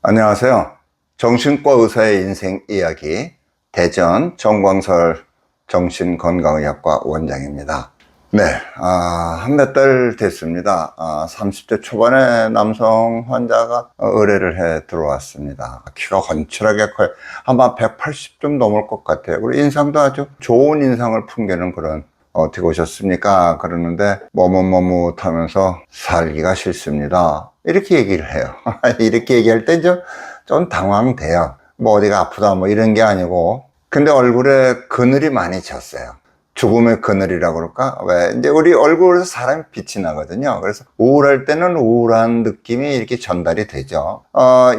안녕하세요. 정신과 의사의 인생 이야기 대전 정광설 정신건강의학과 원장입니다. 네, 한 몇 달 됐습니다. 30대 초반의 남성 환자가 의뢰를 해 들어왔습니다. 키가 건실하게 커요. 아마 180 좀 넘을 것 같아요. 그리고 인상도 아주 좋은 인상을 풍기는 그런 어떻게 오셨습니까? 그러는데 머뭇머뭇하면서 살기가 싫습니다. 이렇게 얘기를 해요. 이렇게 얘기할 때 좀 당황돼요. 뭐 어디가 아프다 뭐 이런 게 아니고, 근데 얼굴에 그늘이 많이 졌어요. 죽음의 그늘이라고 그럴까? 왜 이제 우리 얼굴에서 사람이 빛이 나거든요. 그래서 우울할 때는 우울한 느낌이 이렇게 전달이 되죠.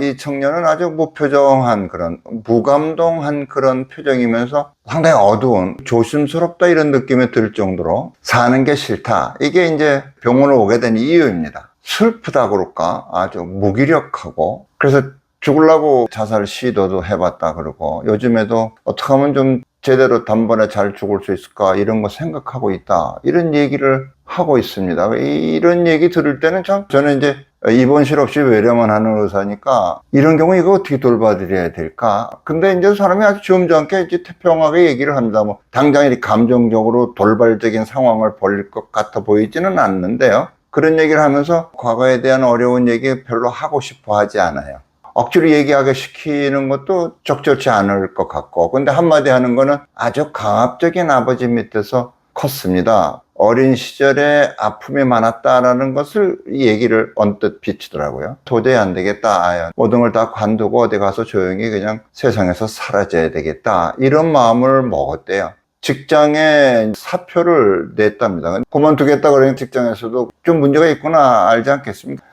이 청년은 아주 무표정한 그런 무감동한 그런 표정이면서 상당히 어두운 조심스럽다 이런 느낌이 들 정도로 사는 게 싫다. 이게 이제 병원을 오게 된 이유입니다. 슬프다 그럴까? 아주 무기력하고, 그래서 죽으려고 자살 시도도 해봤다 그러고, 요즘에도 어떻게 하면 좀 제대로 단번에 잘 죽을 수 있을까 이런 거 생각하고 있다, 이런 얘기를 하고 있습니다. 이런 얘기 들을 때는 참, 저는 이제 입원실 없이 외래만 하는 의사니까 이런 경우 이거 어떻게 돌봐드려야 될까. 근데 이제 사람이 아주 점잖게 이제 태평하게 얘기를 합니다. 뭐 당장 이렇게 감정적으로 돌발적인 상황을 벌일 것 같아 보이지는 않는데요, 그런 얘기를 하면서 과거에 대한 어려운 얘기 별로 하고 싶어 하지 않아요. 억지로 얘기하게 시키는 것도 적절치 않을 것 같고, 근데 한마디 하는 거는 아주 강압적인 아버지 밑에서 컸습니다. 어린 시절에 아픔이 많았다라는 것을 얘기를 언뜻 비치더라고요. 도저히 안 되겠다. 모든 걸 다 관두고 어디 가서 조용히 그냥 세상에서 사라져야 되겠다, 이런 마음을 먹었대요. 직장에 사표를 냈답니다. 그만두겠다 그러니 직장에서도 좀 문제가 있구나 알지 않겠습니까?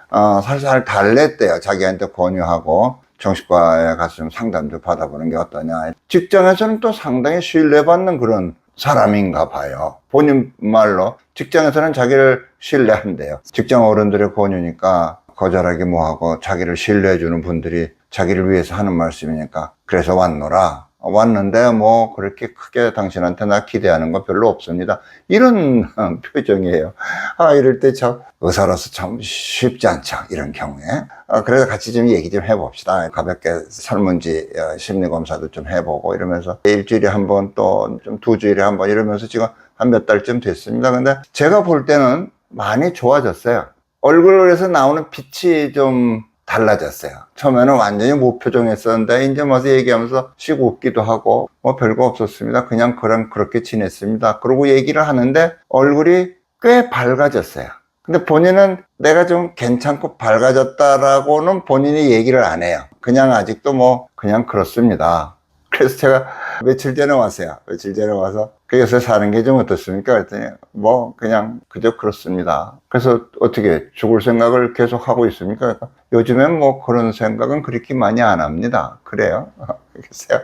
살살 달랬대요. 자기한테 권유하고 정신과에 가서 좀 상담 좀 받아보는 게 어떠냐. 직장에서는 또 상당히 신뢰받는 그런 사람인가 봐요. 본인 말로 직장에서는 자기를 신뢰한대요. 직장 어른들의 권유니까 거절하기 뭐하고, 자기를 신뢰해주는 분들이 자기를 위해서 하는 말씀이니까 그래서 왔는데 뭐 그렇게 크게 당신한테 나 기대하는 거 별로 없습니다, 이런 표정이에요. 이럴 때 참 의사로서 참 쉽지 않죠, 이런 경우에. 그래서 같이 좀 얘기 좀 해봅시다. 가볍게 설문지 심리검사도 좀 해보고 이러면서 일주일에 한 번, 또 좀 2주일에 한 번 이러면서 지금 한 몇 달쯤 됐습니다. 근데 제가 볼 때는 많이 좋아졌어요. 얼굴에서 나오는 빛이 좀 달라졌어요. 처음에는 완전히 무표정했었는데 이제 와서 얘기하면서 쉬고 웃기도 하고 뭐 별거 없었습니다. 그냥 그렇게 지냈습니다. 그러고 얘기를 하는데 얼굴이 꽤 밝아졌어요. 근데 본인은 내가 좀 괜찮고 밝아졌다라고는 본인이 얘기를 안 해요. 그냥 아직도 뭐 그냥 그렇습니다. 그래서 제가 며칠 전에 왔어요. 며칠 전에 와서 요새 사는 게 좀 어떻습니까? 그랬더니 뭐 그냥 그저 그렇습니다. 그래서 어떻게 죽을 생각을 계속 하고 있습니까? 요즘엔 뭐 그런 생각은 그렇게 많이 안 합니다. 그래요? 글쎄요.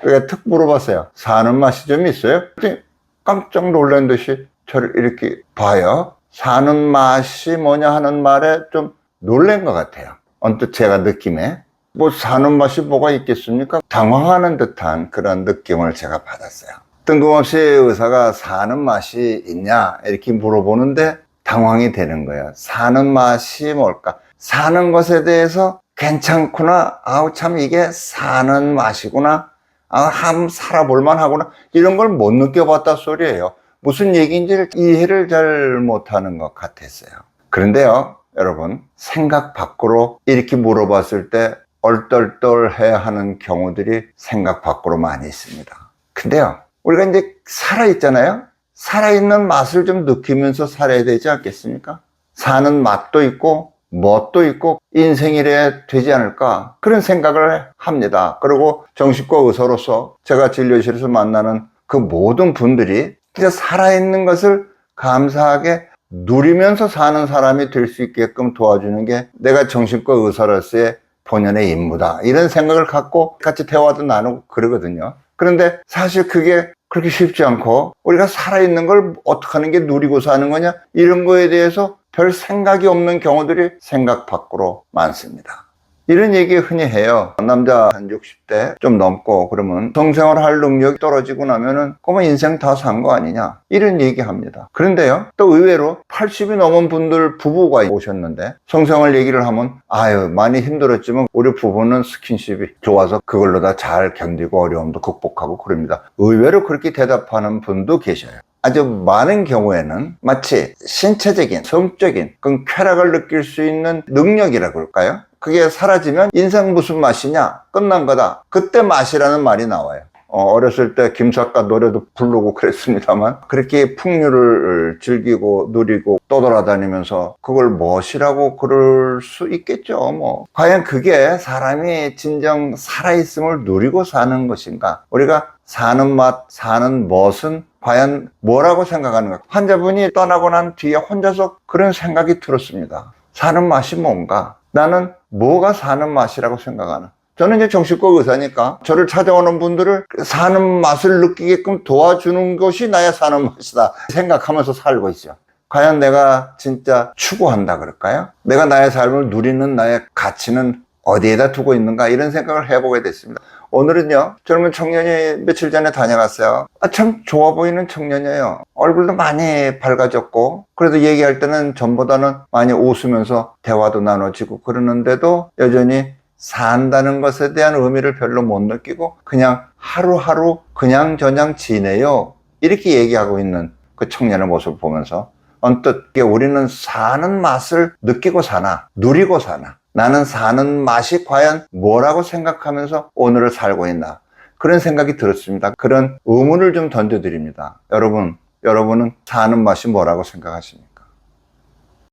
그래서 툭 물어봤어요. 사는 맛이 좀 있어요? 그랬더니 깜짝 놀란 듯이 저를 이렇게 봐요. 사는 맛이 뭐냐 하는 말에 좀 놀란 것 같아요. 언뜻 제가 느낌에. 뭐 사는 맛이 뭐가 있겠습니까? 당황하는 듯한 그런 느낌을 제가 받았어요. 뜬금없이 의사가 사는 맛이 있냐 이렇게 물어보는데 당황이 되는 거예요. 사는 맛이 뭘까? 사는 것에 대해서 괜찮구나, 참 이게 사는 맛이구나, 한번 살아볼만 하구나, 이런 걸 못 느껴봤다 소리예요. 무슨 얘기인지 이해를 잘 못하는 것 같았어요. 그런데요, 여러분, 생각 밖으로 이렇게 물어봤을 때 얼떨떨해 하는 경우들이 생각 밖으로 많이 있습니다. 근데요, 우리가 이제 살아있잖아요? 살아있는 맛을 좀 느끼면서 살아야 되지 않겠습니까? 사는 맛도 있고 멋도 있고 인생이래야 되지 않을까, 그런 생각을 합니다. 그리고 정신과 의사로서 제가 진료실에서 만나는 그 모든 분들이 진짜 살아있는 것을 감사하게 누리면서 사는 사람이 될 수 있게끔 도와주는 게 내가 정신과 의사로서의 본연의 임무다, 이런 생각을 갖고 같이 대화도 나누고 그러거든요. 그런데 사실 그게 그렇게 쉽지 않고, 우리가 살아있는 걸 어떻게 하는 게 누리고 사는 거냐, 이런 거에 대해서 별 생각이 없는 경우들이 생각 밖으로 많습니다. 이런 얘기 흔히 해요. 남자 한 60대 좀 넘고 그러면 성생활 할 능력이 떨어지고 나면은 그러면 인생 다 산 거 아니냐 이런 얘기 합니다. 그런데요 또 의외로 80이 넘은 분들 부부가 오셨는데 성생활 얘기를 하면 아유 많이 힘들었지만 우리 부부는 스킨십이 좋아서 그걸로 다 잘 견디고 어려움도 극복하고 그럽니다. 의외로 그렇게 대답하는 분도 계셔요. 아주 많은 경우에는 마치 신체적인 성적인 그런 쾌락을 느낄 수 있는 능력이라고 할까요? 그게 사라지면 인생 무슨 맛이냐? 끝난 거다. 그때 맛이라는 말이 나와요. 어렸을 때 김삿갓 노래도 부르고 그랬습니다만 그렇게 풍류를 즐기고 누리고 떠돌아다니면서 그걸 멋이라고 그럴 수 있겠죠. 뭐 과연 그게 사람이 진정 살아있음을 누리고 사는 것인가? 우리가 사는 맛, 사는 멋은 과연 뭐라고 생각하는가? 환자분이 떠나고 난 뒤에 혼자서 그런 생각이 들었습니다. 사는 맛이 뭔가? 나는 뭐가 사는 맛이라고 생각하나? 저는 이제 정신과 의사니까 저를 찾아오는 분들을 사는 맛을 느끼게끔 도와주는 것이 나의 사는 맛이다 생각하면서 살고 있죠. 과연 내가 진짜 추구한다 그럴까요? 내가 나의 삶을 누리는 나의 가치는 어디에다 두고 있는가 이런 생각을 해보게 됐습니다. 오늘은요 젊은 청년이 며칠 전에 다녀갔어요. 참 좋아 보이는 청년이에요. 얼굴도 많이 밝아졌고 그래도 얘기할 때는 전보다는 많이 웃으면서 대화도 나눠지고 그러는데도 여전히 산다는 것에 대한 의미를 별로 못 느끼고 그냥 하루하루 그냥저냥 지내요 이렇게 얘기하고 있는 그 청년의 모습을 보면서 언뜻 우리는 사는 맛을 느끼고 사나 누리고 사나 나는 사는 맛이 과연 뭐라고 생각하면서 오늘을 살고 있나 그런 생각이 들었습니다. 그런 의문을 좀 던져드립니다. 여러분은 사는 맛이 뭐라고 생각하십니까?